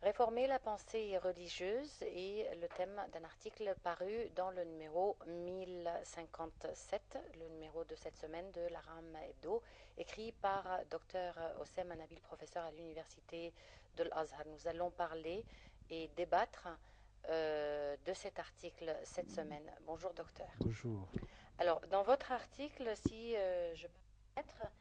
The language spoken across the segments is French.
Réformer la pensée religieuse est le thème d'un article paru dans le numéro 1057, le numéro de cette semaine de l'Aram Hebdo, écrit par Dr Oussem Nabil, professeur à l'université de l'Azhar. Nous allons parler et débattre de cet article cette semaine. Bonjour docteur. Bonjour. Alors, dans votre article, si je peux me permettre,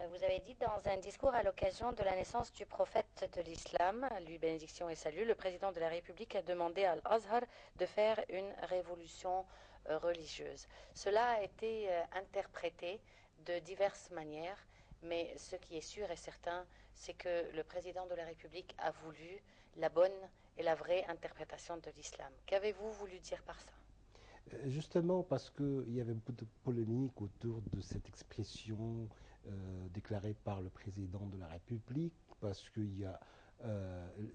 vous avez dit dans un discours à l'occasion de la naissance du prophète de l'islam, lui bénédiction et salut, le président de la République a demandé à Al-Azhar de faire une révolution religieuse. Cela a été interprété de diverses manières, mais ce qui est sûr et certain, c'est que le président de la République a voulu la bonne et la vraie interprétation de l'islam. Qu'avez-vous voulu dire par ça? Justement parce qu'il y avait beaucoup de polémiques autour de cette expression déclarée par le président de la République, parce que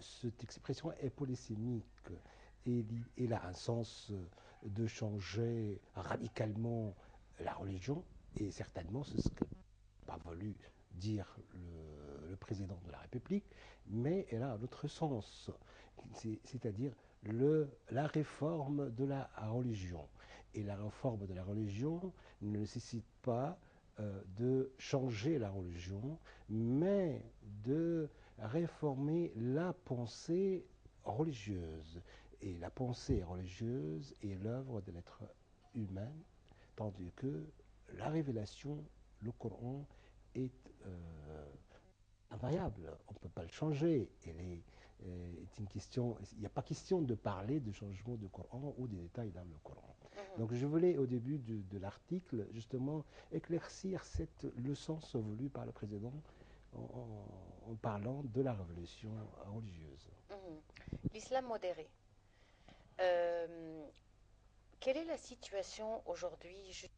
cette expression est polysémique et elle a un sens de changer radicalement la religion, et certainement c'est ce qu'a pas voulu dire le président de la République, mais elle a un autre sens, c'est-à-dire la réforme de la religion. Et la réforme de la religion ne nécessite pas de changer la religion, mais de réformer la pensée religieuse. Et la pensée religieuse est l'œuvre de l'être humain, tandis que la révélation, le Coran, est invariable. On ne peut pas le changer. Est une question. Il n'y a pas question de parler de changement du Coran ou des détails dans le Coran. Donc je voulais au début de l'article justement éclaircir le sens voulu par le président en parlant de la révolution religieuse. L'islam modéré. Euh, Quelle est la situation aujourd'hui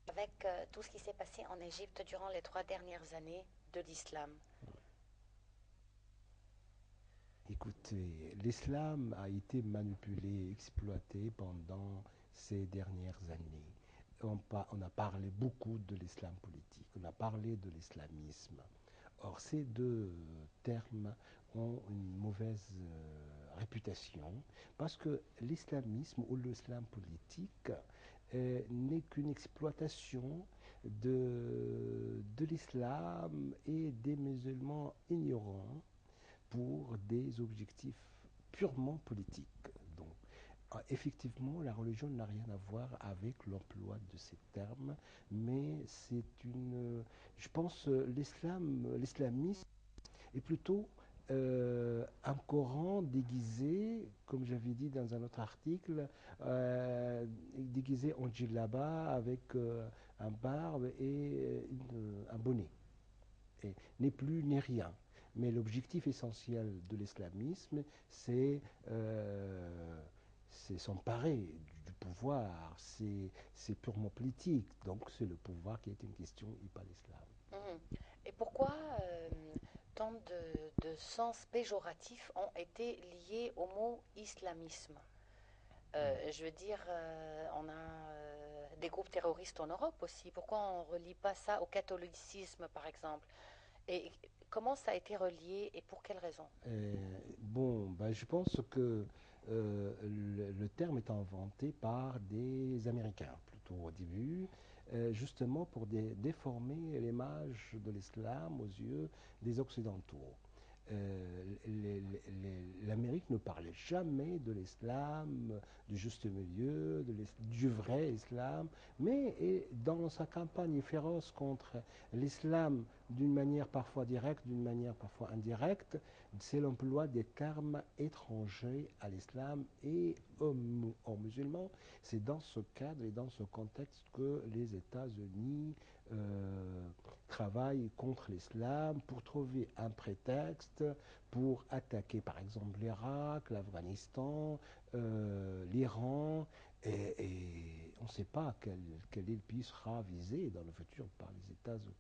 avec tout ce qui s'est passé en Égypte durant les 3 dernières années de l'islam? Écoutez, l'islam a été manipulé, exploité pendant ces dernières années. On a parlé beaucoup de l'islam politique, on a parlé de l'islamisme. Or, ces deux termes ont une mauvaise réputation parce que l'islamisme ou l'islam politique n'est qu'une exploitation de l'islam et des musulmans ignorants pour des objectifs purement politiques. Donc, effectivement, la religion n'a rien à voir avec l'emploi de ces termes, mais c'est une. Je pense l'islamisme est plutôt un Coran déguisé, comme j'avais dit dans un autre article, déguisé en djellaba avec un barbe et un bonnet n'est plus ni rien. Mais l'objectif essentiel de l'islamisme, c'est s'emparer du pouvoir, c'est purement politique. Donc c'est le pouvoir qui est une question et pas l'islam. Mhm. Et pourquoi tant de sens péjoratifs ont été liés au mot islamisme? Je veux dire, on a des groupes terroristes en Europe aussi. Pourquoi on ne relie pas ça au catholicisme, par exemple? Et comment ça a été relié et pour quelles raisons? Bon, ben, je pense que le terme est inventé par des Américains, plutôt au début, justement pour déformer l'image de l'islam aux yeux des Occidentaux. L'Amérique ne parlait jamais de l'islam, du juste milieu, du vrai islam, mais dans sa campagne féroce contre l'islam d'une manière parfois directe, d'une manière parfois indirecte, c'est l'emploi des termes étrangers à l'islam et aux musulmans. C'est dans ce cadre et dans ce contexte que les États-Unis travaillent contre l'islam pour trouver un prétexte pour attaquer par exemple l'Irak, l'Afghanistan, l'Iran, et on ne sait pas quel est le pays sera visé dans le futur par les États-Unis.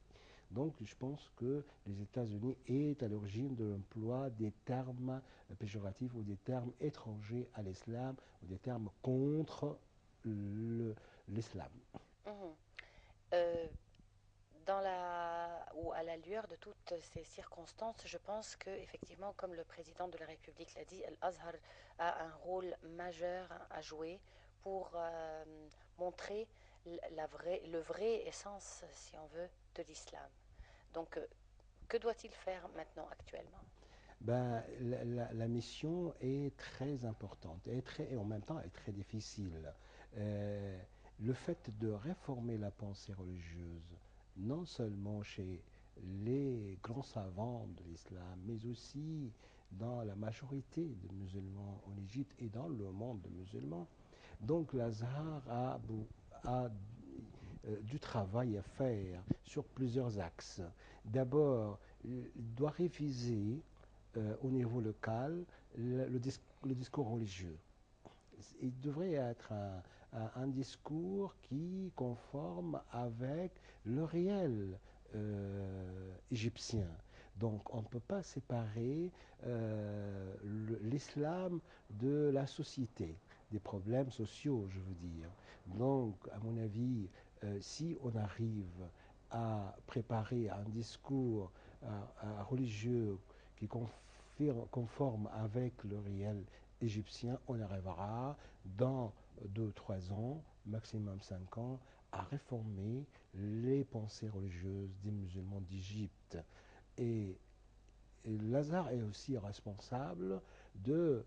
Donc je pense que les États-Unis est à l'origine de l'emploi des termes péjoratifs ou des termes étrangers à l'islam ou des termes contre l'islam. Mhm. ou à la lueur de toutes ces circonstances, je pense que effectivement, comme le président de la République l'a dit, Al-Azhar a un rôle majeur à jouer pour montrer le vrai essence, si on veut, de l'islam. Donc, que doit-il faire maintenant, actuellement? Ben, la mission est très importante et en même temps est très difficile. Euh, le fait de réformer la pensée religieuse, non seulement chez les grands savants de l'islam, mais aussi dans la majorité des musulmans en Égypte et dans le monde musulman. Donc l'Azhar a du travail à faire sur plusieurs axes. D'abord, il doit réviser au niveau local le discours religieux. Il devrait être un discours qui conforme avec le réel égyptien. Donc on ne peut pas séparer l'islam de la société, des problèmes sociaux, je veux dire. Donc, à mon avis, si on arrive à préparer un discours religieux qui conforme avec le réel égyptien, on arrivera dans 2 ou 3 ans, maximum 5 ans, à réformer les pensées religieuses des musulmans d'Égypte. Et Lazare est aussi responsable de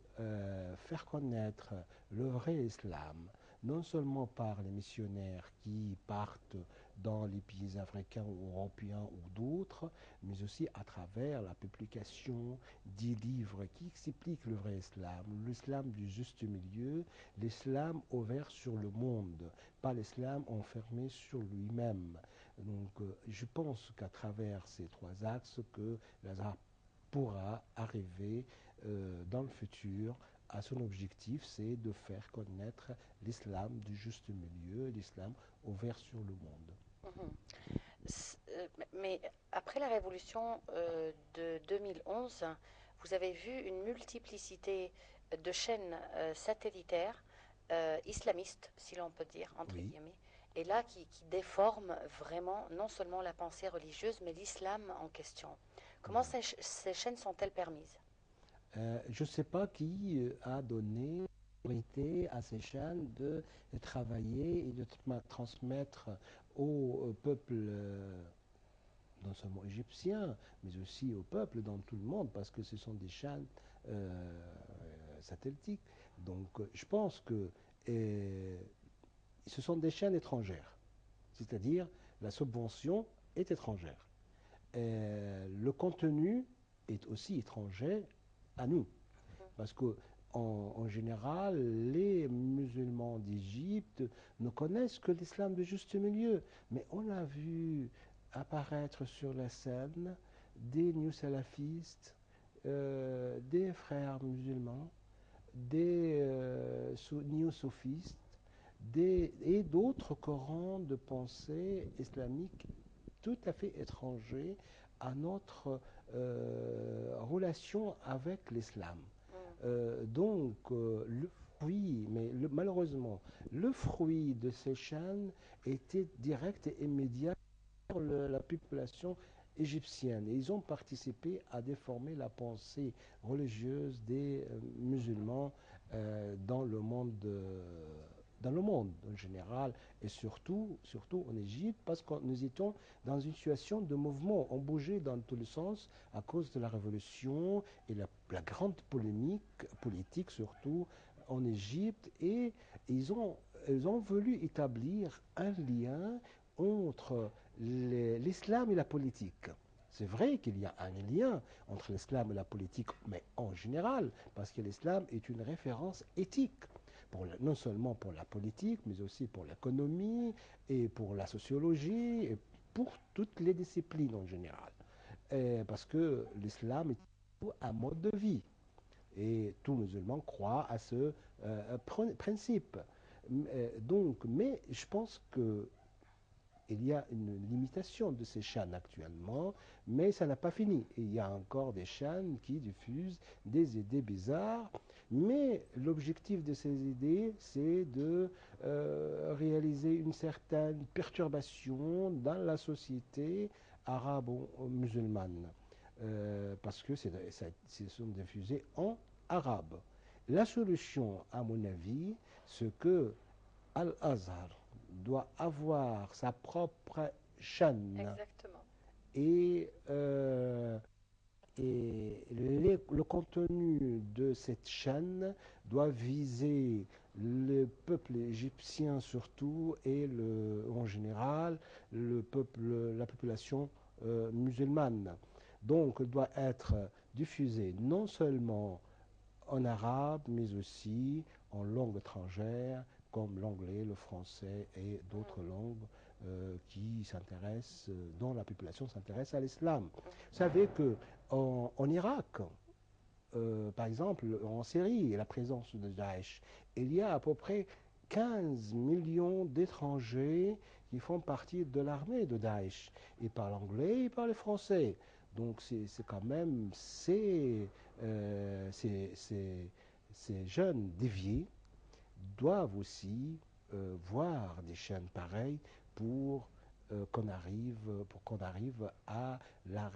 faire connaître le vrai islam, non seulement par les missionnaires qui partent dans les pays africains ou européens ou d'autres, mais aussi à travers la publication des livres qui expliquent le vrai islam, l'islam du juste milieu, l'islam ouvert sur le monde, pas l'islam enfermé sur lui-même. Donc je pense qu'à travers ces 3 axes que Lazare pourra arriver dans le futur à son objectif, c'est de faire connaître l'islam du juste milieu, l'islam ouvert sur le monde. Mhm. Mais après la révolution de 2011, vous avez vu une multiplicité de chaînes satellitaires islamistes, si l'on peut dire, entre Oui. guillemets, et là qui déforment vraiment non seulement la pensée religieuse, mais l'islam en question. Comment ces chaînes sont-elles permises? Je ne sais pas qui a donné l'autorité à ces chaînes de travailler et de transmettre au peuple non seulement égyptien, mais aussi au peuple dans tout le monde, parce que ce sont des chaînes satellites. Donc je pense que ce sont des chaînes étrangères, c'est-à-dire la subvention est étrangère. Le contenu est aussi étranger à nous, parce que en général, les musulmans d'Égypte ne connaissent que l'islam de juste milieu. Mais on a vu apparaître sur la scène des new salafistes, des frères musulmans, des néo-sophistes et d'autres courants de pensée islamique tout à fait étrangers à notre relation avec l'islam. Le fruit, mais malheureusement, le fruit de ces chaînes était direct et immédiat sur la population égyptienne. Et ils ont participé à déformer la pensée religieuse des musulmans dans le monde. Dans le monde en général et surtout en Égypte parce que nous étions dans une situation de mouvement. On bougeait dans tous les sens à cause de la révolution et la grande polémique politique surtout en Égypte et ils ont voulu établir un lien entre l'islam et la politique. C'est vrai qu'il y a un lien entre l'islam et la politique, mais en général, parce que l'islam est une référence éthique, non seulement pour la politique, mais aussi pour l'économie et pour la sociologie et pour toutes les disciplines en général. Parce que l'islam est un mode de vie et tout musulman croit à ce principe. Mais je pense que il y a une limitation de ces chaînes actuellement, mais ça n'a pas fini. Il y a encore des chaînes qui diffusent des idées bizarres Mais l'objectif de ces idées, c'est de réaliser une certaine perturbation dans la société arabo-musulmane, parce que ce sont des fusées en arabe. La solution, à mon avis, c'est que Al-Azhar doit avoir sa propre chaîne Exactement. et, le contenu de cette chaîne doit viser le peuple égyptien surtout et en général la population musulmane. Donc, elle doit être diffusée non seulement en arabe, mais aussi en langue étrangère, comme l'anglais, le français et d'autres Mhm. langues dont la population s'intéresse à l'islam. Vous savez que en Irak, par exemple, en Syrie, la présence de Daesh, il y a à peu près 15 millions d'étrangers qui font partie de l'armée de Daesh. Ils parlent anglais, ils parlent français. Donc c'est quand même ces jeunes déviés doivent aussi voir des chaînes pareilles pour qu'on arrive à la